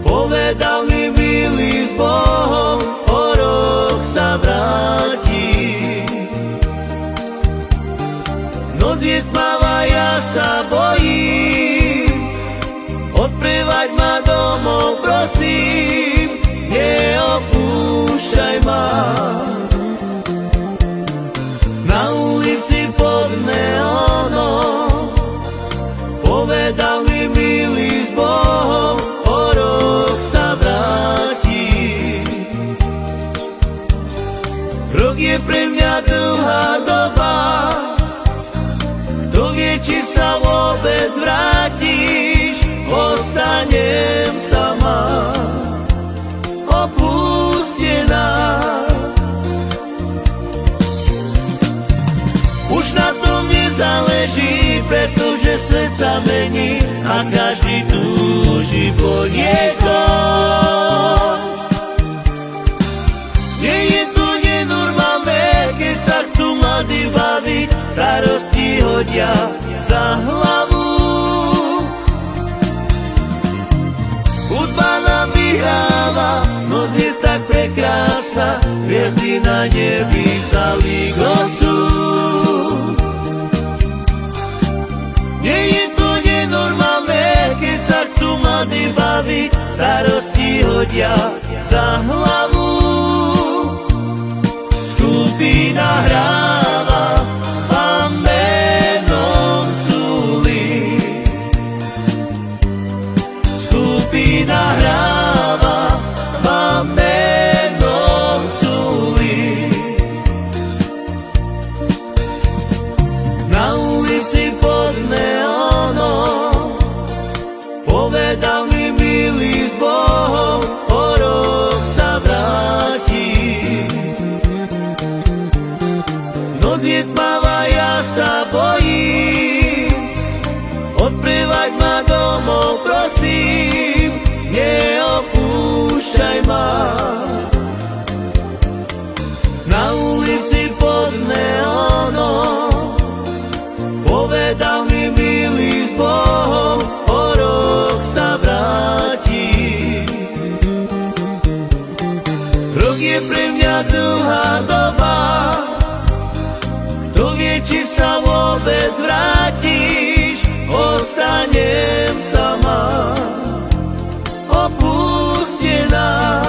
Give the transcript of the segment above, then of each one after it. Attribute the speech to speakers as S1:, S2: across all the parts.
S1: Povedal mi milý s Bohom, o rok sa vráti. Noc je tmavá, ja sa bojím, odprevať ma domov, prosím, neopúšťaj ma. Na ulici pod neónom povedal mi milý s Bohom, o rok sa vráti. Rok je pre mňa dlhá doba, kto vie, či sa vôbec vrátiš, ostanem sama, opustená. Už na tom nezáleží, pretože svet sa mení a každý túži po niekom. Nie je to nenormálne, keď sa chcú mladí baviť, starosti hodia za hlavu. Hudba nám vyhráva, noc je tak prekrásna, hviezdy na nebi sa ligočú. Nie je to nenormálne, keď sa chcú mladí baviť, starosti hodia za hlavu. Skupina hráva a menom cúli. Skupina hráva a menom cúli. Na ulici pod neónom povedal mi milý s Bohom, o rok sa vráti. Noc je tmavá, ja sa bojím, odprevať ma domov, prosím, neopúšťaj ma. Na ulici pod neónom povedal mi milý s Bohom, o rok sa vráti. Rok je pre mňa dlhá doba, kto vie, či sa vôbec vrátiš, ostanem sama, opustená.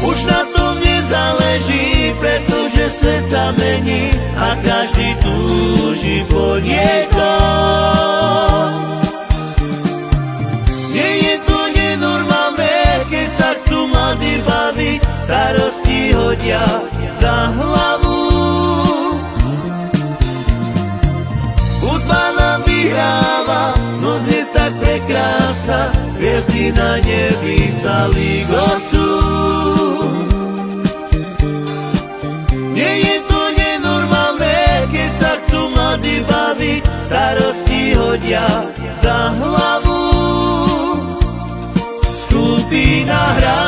S1: Už na tom nezáleží, pretože svet sa mení a každý túži po niekom. Nie je to nenormálne, keď sa chcú mladí baviť, starosti hodia za hlavu. Hudba nám vyhráva, noc je tak prekrásna, hviezdy na nebi sa ligočú. Nie je to nenormálne, keď sa chcú mladí baviť, starosti hodia za hlavu. Skupina hrá